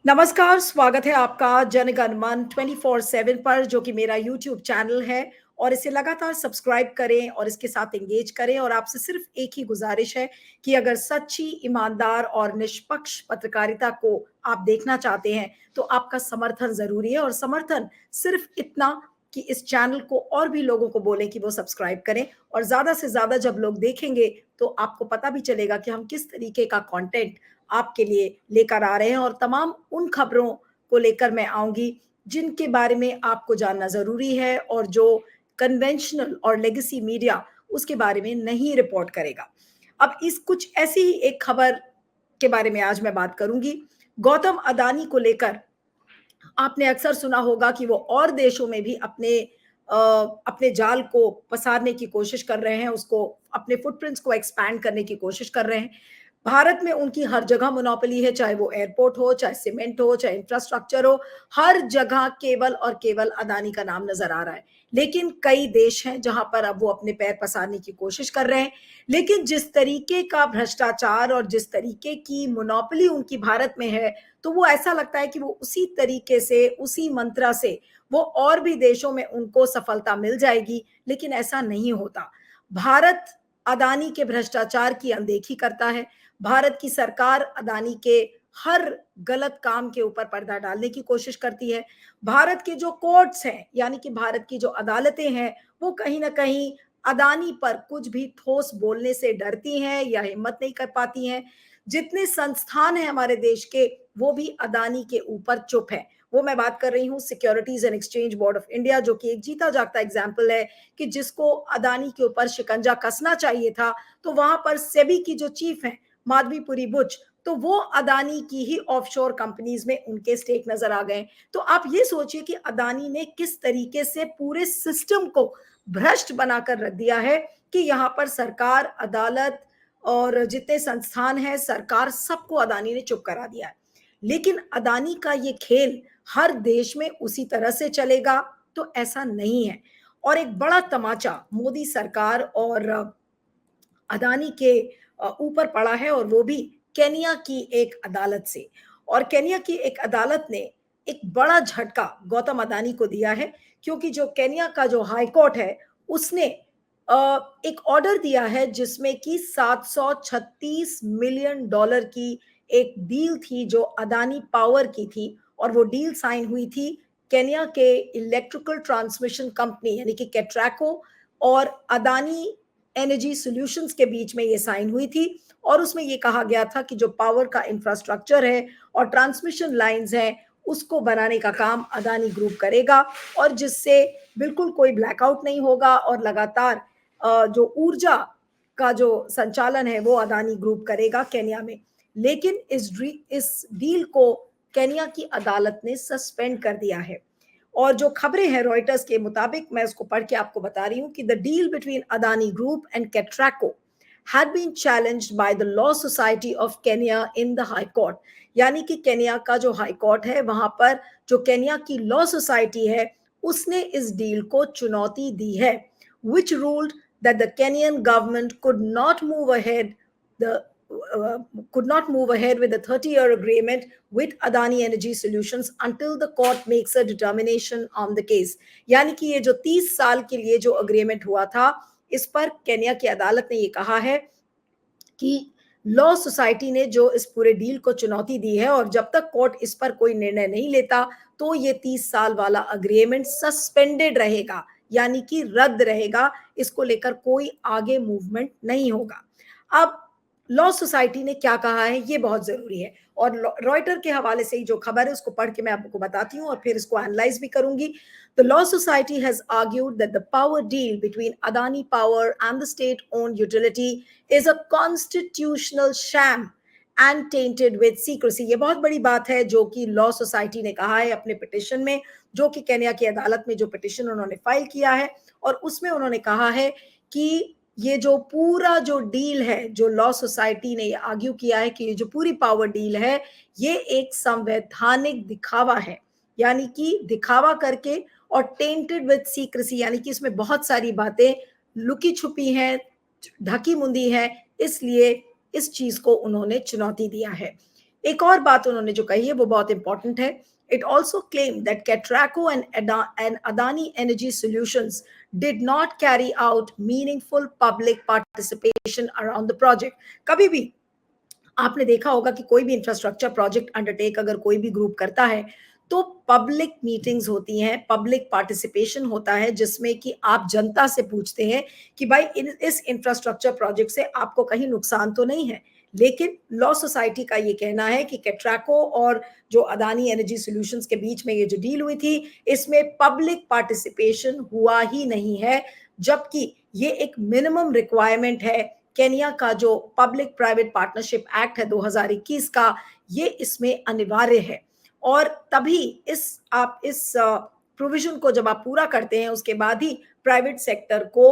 नमस्कार, स्वागत है आपका जनगण मन 24/7 पर, जो कि मेरा यूट्यूब चैनल है। और इसे लगातार सब्सक्राइब करें और इसके साथ एंगेज करें। और आपसे सिर्फ एक ही गुजारिश है कि अगर सच्ची, ईमानदार और निष्पक्ष पत्रकारिता को आप देखना चाहते हैं, तो आपका समर्थन ज़रूरी है। और समर्थन सिर्फ इतना कि इस चैनल को और भी लोगों को बोलें कि वो सब्सक्राइब करें। और ज़्यादा से ज़्यादा जब लोग देखेंगे, तो आपको पता भी चलेगा कि हम किस तरीके का कंटेंट आपके लिए लेकर आ रहे हैं। और तमाम उन खबरों को लेकर मैं आऊँगी, जिनके बारे में आपको जानना ज़रूरी है और जो कन्वेंशनल और लेगेसी मीडिया उसके बारे में नहीं रिपोर्ट करेगा। अब इस कुछ ऐसी ही एक खबर के बारे में आज मैं बात करूँगी। गौतम अदानी को लेकर आपने अक्सर सुना होगा कि वो और देशों में भी अपने जाल को पसारने की कोशिश कर रहे हैं, उसको अपने फुटप्रिंट्स को एक्सपैंड करने की कोशिश कर रहे हैं। भारत में उनकी हर जगह मोनोपोली है, चाहे वो एयरपोर्ट हो, चाहे सीमेंट हो, चाहे इंफ्रास्ट्रक्चर हो, हर जगह केवल और केवल अदानी का नाम नज़र आ रहा है। लेकिन कई देश हैं जहाँ पर अब वो अपने पैर पसारने की कोशिश कर रहे हैं। लेकिन जिस तरीके का भ्रष्टाचार और जिस तरीके की मोनोपोली उनकी भारत में है, तो वो ऐसा लगता है कि वो उसी तरीके से, उसी मंत्रा से वो और भी देशों में उनको सफलता मिल जाएगी, लेकिन ऐसा नहीं होता। भारत अदानी के भ्रष्टाचार की अनदेखी करता है। भारत की सरकार अदानी के हर गलत काम के ऊपर पर्दा डालने की कोशिश करती है। भारत के जो कोर्ट्स हैं, यानी कि भारत की जो अदालतें हैं, वो कहीं न कहीं अदानी पर कुछ भी ठोस बोलने से डरती हैं या हिम्मत नहीं कर पाती हैं। जितने संस्थान हैं हमारे देश के, वो भी अदानी के ऊपर चुप हैं। वो मैं बात कर रही हूँ securities and exchange board of India, जो कि एक जीता जागता एग्जाम्पल है कि जिसको अदानी के ऊपर शिकंजा कसना चाहिए था, तो वहां पर सेबी की जो चीफ हैं माधवीपुरी बुच, तो वो अदानी की ही ऑफशोर कंपनीज में उनके स्टेक नजर आ गए। तो आप ये सोचिए कि अदानी ने किस तरीके से पूरे सिस्टम को भ्रष्ट बनाकर रख दिया है कि यहाँ पर सरकार, अदालत और जितने संस्थान हैं, सरकार, सबको अदानी ने चुप करा दिया है। लेकिन अदानी का ये खेल हर देश में उसी तरह से चलेगा, तो ऐसा नहीं है। और एक बड़ा तमाचा मोदी सरकार और अदानी के ऊपर पड़ा है, और वो भी केनिया की एक अदालत से। और केनिया की एक अदालत ने एक बड़ा झटका गौतम अदानी को दिया है, क्योंकि जो केनिया का जो हाई कोर्ट है, उसने एक ऑर्डर दिया है जिसमें कि 736 मिलियन डॉलर की एक डील थी जो अदानी पावर की थी। और वो डील साइन हुई थी केनिया के इलेक्ट्रिकल ट्रांसमिशन कंपनी यानी कि केट्रैको और अदानी एनर्जी सॉल्यूशंस के बीच में ये साइन हुई थी। और उसमें ये कहा गया था कि जो पावर का इंफ्रास्ट्रक्चर है और ट्रांसमिशन लाइंस हैं, उसको बनाने का काम अदानी ग्रुप करेगा, और जिससे बिल्कुल कोई ब्लैकआउट नहीं होगा और लगातार जो ऊर्जा का जो संचालन है वो अदानी ग्रुप करेगा केनिया में। लेकिन इस डील को केनिया की अदालत ने सस्पेंड कर दिया है। और जो खबरें हैं रॉयटर्स के मुताबिक, मैं उसको पढ़ के आपको बता रही हूँ कि the deal between Adani group and Ketraco had been challenged by the Law Society of Kenya in the High Court। यानी कि केनिया का जो हाई कोर्ट है, वहां पर जो केनिया की लॉ सोसाइटी है, उसने इस डील को चुनौती दी है, which ruled that the Kenyan government the could not move ahead with the 30-year agreement with Adani Energy Solutions until the court makes a determination on the case। यानी कि ये जो 30 साल के लिए जो अग्रीमेंट हुआ था, इस पर केनिया की अदालत ने ये कहा है कि लॉ सोसाइटी ने जो इस पूरे डील को चुनौती दी है, और जब तक कोर्ट इस पर कोई निर्णय नहीं लेता, तो ये 30 साल वाला अग्रीमेंट सस्पेंडेड रहेगा, यानी कि रद्द रहेगा। इसको लेकर कोई आगे मूवमेंट नहीं होगा। अब लॉ सोसाइटी ने क्या कहा है, ये बहुत जरूरी है। और रॉयटर के हवाले से ही जो खबर है उसको पढ़ के मैं आपको बताती हूँ और फिर इसको एनालाइज भी करूंगी। The Law Society has argued that the power deal between Adani Power and the state-owned utility is a constitutional sham and tainted with secrecy। ये बहुत बड़ी बात है जो कि लॉ सोसाइटी ने कहा है अपने पिटिशन में, जो कि केनिया की अदालत में जो पिटिशन उन्होंने फाइल किया है। और उसमें उन्होंने कहा है कि ये जो पूरा जो डील है, जो लॉ सोसाइटी ने आर्ग्यू किया है कि ये जो पूरी पावर डील है, ये एक संवैधानिक दिखावा है, यानी कि दिखावा करके, और टेंटेड विद सीक्रेसी, यानी कि इसमें बहुत सारी बातें लुकी छुपी हैं, ढकी मुंदी है, इसलिए इस चीज को उन्होंने चुनौती दिया है। एक और बात उन्होंने जो कही है वो बहुत इंपॉर्टेंट है. It also claimed that Catraco and Adani Energy Solutions did not carry out meaningful public participation around the project. कभी भी आपने देखा होगा कि कोई भी इंफ्रास्ट्रक्चर प्रोजेक्ट अंडरटेक अगर कोई भी ग्रुप करता है तो पब्लिक मीटिंग्स होती हैं, पब्लिक पार्टिसिपेशन होता है, जिसमें कि आप जनता से पूछते हैं कि भाई इस इंफ्रास्ट्रक्चर प्रोजेक्ट से आपको कहीं नुकसान तो नहीं है. लेकिन लॉ सोसाइटी का ये कहना है कि कैट्राको और जो अदानी एनर्जी सॉल्यूशंस के बीच में ये जो डील हुई थी, इसमें पब्लिक पार्टिसिपेशन हुआ ही नहीं है, जबकि ये एक मिनिमम रिक्वायरमेंट है. केनिया का जो पब्लिक प्राइवेट पार्टनरशिप एक्ट है 2021 का, ये इसमें अनिवार्य है. और तभी आप इस प्रोविजन को जब आप पूरा करते हैं, उसके बाद ही प्राइवेट सेक्टर को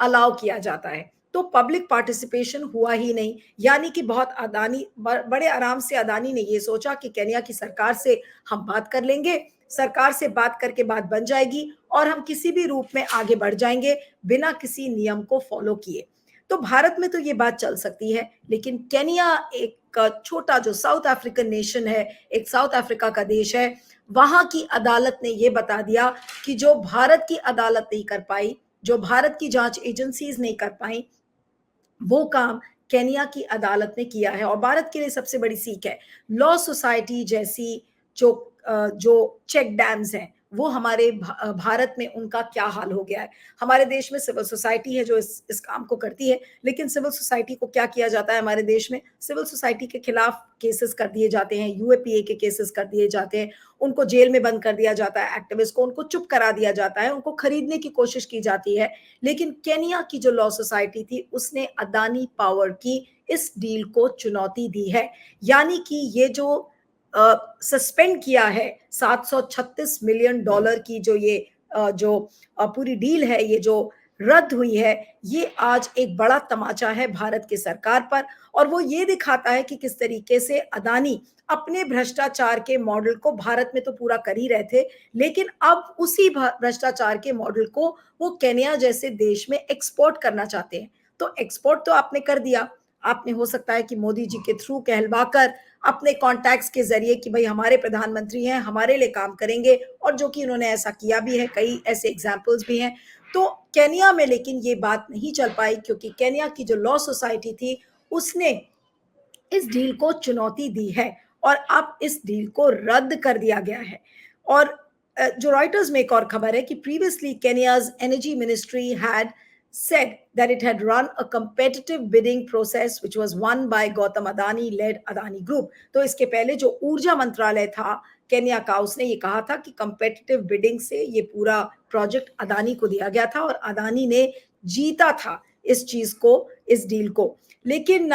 अलाउ किया जाता है. तो पब्लिक पार्टिसिपेशन हुआ ही नहीं, यानी कि बहुत अदानी बड़े आराम से अदानी ने ये सोचा कि केनिया की सरकार से हम बात कर लेंगे, सरकार से बात करके बात बन जाएगी और हम किसी भी रूप में आगे बढ़ जाएंगे बिना किसी नियम को फॉलो किए. तो भारत में तो ये बात चल सकती है, लेकिन केनिया एक छोटा जो साउथ अफ्रीकन नेशन है, एक साउथ अफ्रीका का देश है, वहां की अदालत ने ये बता दिया कि जो भारत की अदालत नहीं कर पाई, जो भारत की जांच एजेंसीज नहीं कर पाई, वो काम केनिया की अदालत ने किया है. और भारत के लिए सबसे बड़ी सीख है, लॉ सोसाइटी जैसी जो जो चेक डैम्स हैं, वो हमारे भारत में उनका क्या हाल हो गया है. हमारे देश में सिविल सोसाइटी है जो इस काम को करती है, लेकिन सिविल सोसाइटी को क्या किया जाता है हमारे देश में, सिविल सोसाइटी के खिलाफ केसेस कर दिए जाते हैं, यूएपीए के केसेस कर दिए जाते हैं, उनको जेल में बंद कर दिया जाता है, एक्टिविस्ट को उनको चुप करा दिया जाता है, उनको खरीदने की कोशिश की जाती है. लेकिन केनिया की जो लॉ सोसाइटी थी, उसने अदानी पावर की इस डील को चुनौती दी है. यानी कि ये जो सस्पेंड किया है $736 मिलियन की जो ये जो पूरी डील है, ये जो रद्द हुई है, ये आज एक बड़ा तमाचा है भारत की सरकार पर. और वो ये दिखाता है कि किस तरीके से अदानी अपने भ्रष्टाचार के मॉडल को भारत में तो पूरा कर ही रहे थे, लेकिन अब उसी भ्रष्टाचार के मॉडल को वो केनिया जैसे देश में एक्सपोर्ट करना चाहते हैं. तो एक्सपोर्ट तो आपने कर दिया, आपने हो सकता है कि मोदी जी के थ्रू कहलवाकर अपने कॉन्टैक्ट्स के जरिए कि भाई हमारे प्रधानमंत्री हैं, हमारे लिए काम करेंगे, और जो कि इन्होंने ऐसा किया भी है, कई ऐसे एग्जाम्पल्स भी हैं. तो केनिया में लेकिन ये बात नहीं चल पाई, क्योंकि केनिया की जो लॉ सोसाइटी थी, उसने इस डील को चुनौती दी है और अब इस डील को रद्द कर दिया गया है. और जो रॉयटर्स में एक और खबर है कि previously Kenya's energy ministry had said that it had run a competitive bidding process which was won by Gautam Adani led Adani Group. तो इसके पहले जो ऊर्जा मंत्रालय था केनिया का, उसने ये कहा था कि कंपेटिटिव बिडिंग से ये पूरा प्रोजेक्ट अदानी को दिया गया था और अदानी ने जीता था इस चीज को, इस डील को. लेकिन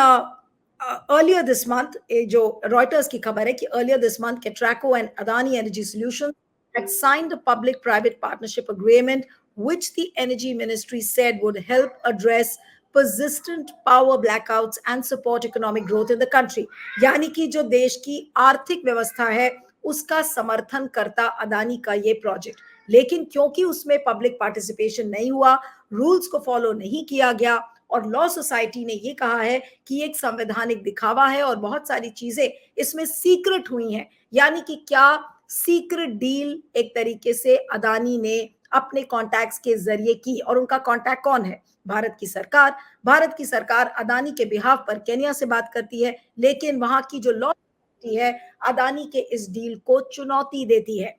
earlier this month, जो रॉयटर्स की खबर है कि earlier this month Catraco and Adani Energy Solutions had signed a public-private partnership agreement which the energy ministry said would help address persistent power blackouts and support economic growth in the country. यानी कि जो देश की आर्थिक व्यवस्था है उसका समर्थन करता अदानी का ये प्रोजेक्ट. लेकिन क्योंकि उसमें पब्लिक पार्टिसिपेशन नहीं हुआ, रूल्स को फॉलो नहीं किया गया, और लॉ सोसाइटी ने ये कहा है कि एक संवैधानिक दिखावा है और बहुत सारी चीजें इसमें सीक्रेट हुई हैं. यानी कि क्या सीक्रेट डील एक तरीके से अदानी ने अपने कॉन्टैक्ट्स के जरिए की, और उनका कॉन्टैक्ट कौन है, भारत की सरकार. भारत की सरकार अदानी के बिहाफ पर केनिया से बात करती है, लेकिन वहां की जो लॉ है अदानी के इस डील को चुनौती देती है.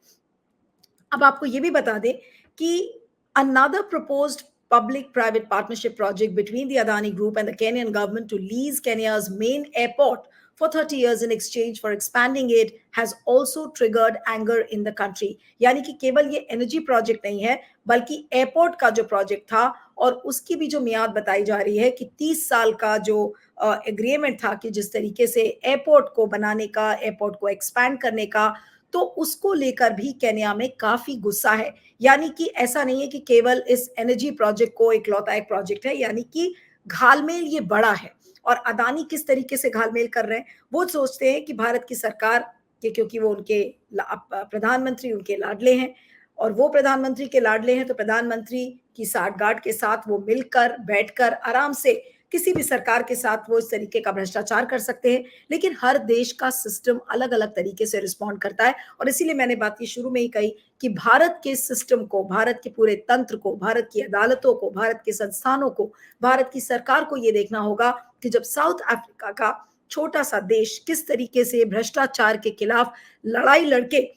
अब आपको ये भी बता दें कि another proposed public-private partnership project between the Adani Group and the Kenyan government to lease Kenya's main airport for 30 years in exchange for expanding it has also triggered anger in the country. यानी कि केवल ये energy project नहीं है, बल्कि airport का जो project था और उसकी भी जो मियाद बताई जा रही है कि 30 साल का जो एग्रीमेंट था कि जिस तरीके से एयरपोर्ट को बनाने का, एयरपोर्ट को एक्सपैंड करने का, तो उसको लेकर भी केनिया में काफी गुस्सा है. यानी कि ऐसा नहीं है कि केवल इस एनर्जी प्रोजेक्ट को इकलौता एक प्रोजेक्ट है, यानी कि घालमेल ये बड़ा है. और अदानी किस तरीके से घालमेल कर रहे हैं, वो सोचते हैं कि भारत की सरकार के, क्योंकि वो उनके प्रधानमंत्री उनके लाडले हैं, और वो प्रधानमंत्री के लाडले हैं, तो प्रधानमंत्री की साठगांठ के साथ वो मिलकर बैठकर आराम से किसी भी सरकार के साथ वो इस तरीके का भ्रष्टाचार कर सकते हैं, लेकिन हर देश का सिस्टम अलग-अलग तरीके से रिस्पॉन्ड करता है और इसीलिए मैंने बात ये शुरू में ही कही कि भारत के सिस्टम को, भारत के पूरे तंत्र को, भारत की अदालतों को, भारत के संस्थानों को, भारत की सरकार को ये देखना होगा कि जब साउथ अफ्रीका का छोटा-सा देश किस तरीके से भ्रष्टाचार के खिलाफ लड़ाई लड़के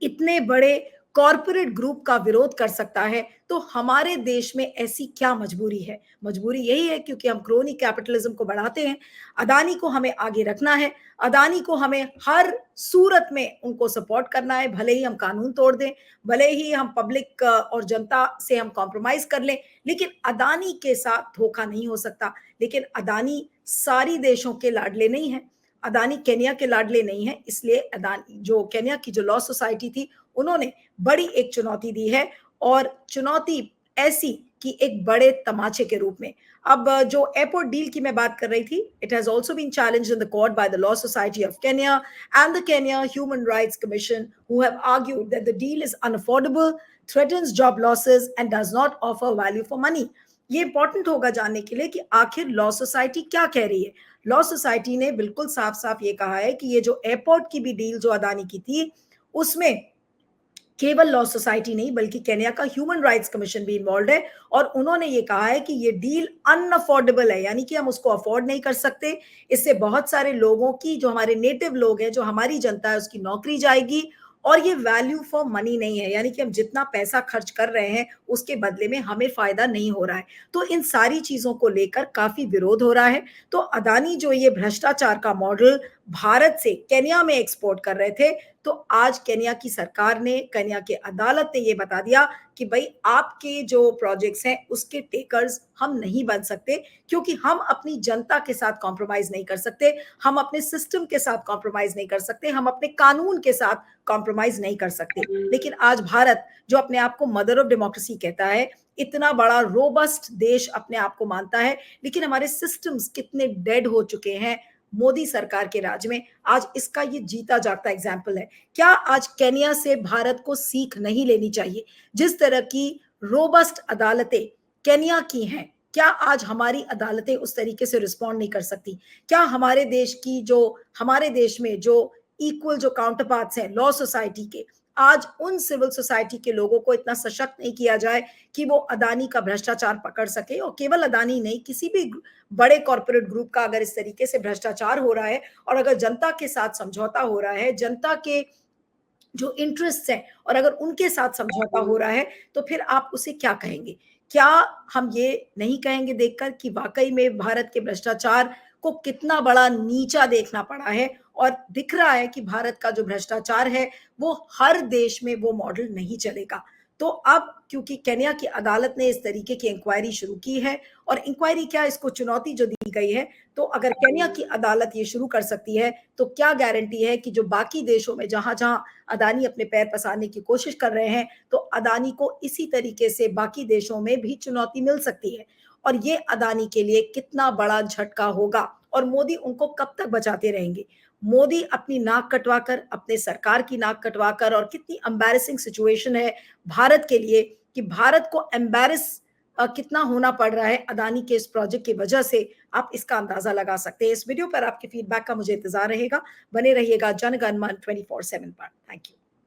इतने बड़े कॉर्पोरेट ग्रुप का विरोध कर सकता है, तो हमारे देश में ऐसी क्या मजबूरी है? मजबूरी यही है क्योंकि हम क्रोनी कैपिटलिज्म को बढ़ाते हैं, अदानी को हमें आगे रखना है, अदानी को हमें हर सूरत में उनको सपोर्ट करना है, भले ही हम कानून तोड़ दें, भले ही हम पब्लिक और जनता से हम कॉम्प्रोमाइज़ कर लें, लेकिन अदानी के साथ धोखा नहीं हो सकता। लेकिन अदानी सारी देशों के लाडले नहीं हैं, अदानी केन्या के लाडले नहीं हैं, इसलिए अदानी जो केन्या की जो लॉ सोसाइटी थी, उन्होंने बड़ी एक चुनौती दी है और चुनौती ऐसी कि एक बड़े तमाचे के रूप में। अब जो एयरपोर्ट डील की मैं बात कर रही थी, it has also been challenged in the court by the law society of Kenya and the Kenya human rights commission who have argued that the deal is unaffordable, threatens job losses and does not offer value for money. ये important होगा जानने के लिए कि आखिर law society क्या कह रही है। लॉ सोसाइटी ने बिल्कुल साफ-साफ ये कहा है कि ये जो एयरपोर्ट की भी डील जो अदानी की थी, उसमें केवल लॉ सोसाइटी नहीं बल्कि केन्या का ह्यूमन राइट्स कमीशन भी इन्वॉल्व है और उन्होंने ये कहा है कि ये डील अनअफोर्डेबल है, यानी कि हम उसको अफोर्ड नहीं कर सकते। इससे बहुत सारे लोगों की, जो हमारे नेटिव लोग हैं, जो हमारी जनता है, उसकी नौकरी जाएगी और ये वैल्यू फॉर मनी नहीं है, यानी कि हम जितना पैसा खर्च कर रहे हैं उसके बदले में हमें फायदा नहीं हो रहा है। तो इन सारी चीजों को लेकर काफी विरोध हो रहा है। तो अदानी जो ये भ्रष्टाचार का मॉडल भारत से केन्या में एक्सपोर्ट कर रहे थे, तो आज केन्या की सरकार ने, केन्या के अदालत ने ये बता दिया कि भाई आपके जो प्रोजेक्ट्स हैं उसके टेकर्स हम नहीं बन सकते, क्योंकि हम अपनी जनता के साथ कॉम्प्रोमाइज नहीं कर सकते, हम अपने सिस्टम के साथ कॉम्प्रोमाइज नहीं कर सकते, हम अपने कानून के साथ कॉम्प्रोमाइज नहीं कर सकते। लेकिन आज भारत, जो अपने आप को मदर ऑफ डेमोक्रेसी कहता है, इतना बड़ा रोबस्ट देश अपने आप को मानता है, लेकिन हमारे सिस्टम्स कितने डेड हो चुके हैं मोदी सरकार के राज में, आज इसका ये जीता जागता एग्जाम्पल है। क्या आज केन्या से भारत को सीख नहीं लेनी चाहिए? जिस तरह की रोबस्ट अदालतें केन्या की हैं, क्या आज हमारी अदालतें उस तरीके से रिस्पॉन्ड नहीं कर सकती? क्या हमारे देश की जो, हमारे देश में जो इक्वल जो काउंटर पार्ट्स हैं लॉ सोसाइटी के, आज उन सिविल सोसाइटी के लोगों को इतना सशक्त नहीं किया जाए कि वो अदानी का भ्रष्टाचार पकड़ सके? और केवल अदानी नहीं, किसी भी बड़े कॉर्पोरेट ग्रुप का अगर इस तरीके से भ्रष्टाचार हो रहा है और अगर जनता के साथ समझौता हो रहा है, जनता के जो इंटरेस्ट हैं और अगर उनके साथ समझौता हो रहा है, तो फिर आप उसे क्या कहेंगे? क्या हम ये नहीं कहेंगे देखकर कि वाकई में भारत के भ्रष्टाचार को कितना बड़ा नीचा देखना पड़ा है और दिख रहा है कि भारत का जो भ्रष्टाचार है वो हर देश में वो मॉडल नहीं चलेगा। तो अब क्योंकि केन्या की अदालत ने इस तरीके की इंक्वायरी शुरू की है और इंक्वायरी क्या, इसको चुनौती जो दी गई है, तो अगर केन्या की अदालत ये शुरू कर सकती है, तो क्या गारंटी है कि जो बाकी देशों में जहां-जहां अदानी अपने पैर पसारने की कोशिश कर रहे हैं, तो अदानी को इसी तरीके से बाकी देशों में भी चुनौती मिल सकती है। और ये अदानी के लिए कितना बड़ा झटका होगा और मोदी उनको कब तक बचाते रहेंगे? मोदी अपनी नाक कटवाकर, अपने सरकार की नाक कटवाकर, और कितनी एम्बैरेसिंग सिचुएशन है भारत के लिए कि भारत को एम्बैरेस कितना होना पड़ रहा है अदानी के इस प्रोजेक्ट की वजह से, आप इसका अंदाजा लगा सकते हैं। इस वीडियो पर आपके फीडबैक का मुझे इंतजार रहेगा। बने रहिएगा जनगण मन 24/7 पर। Thank you.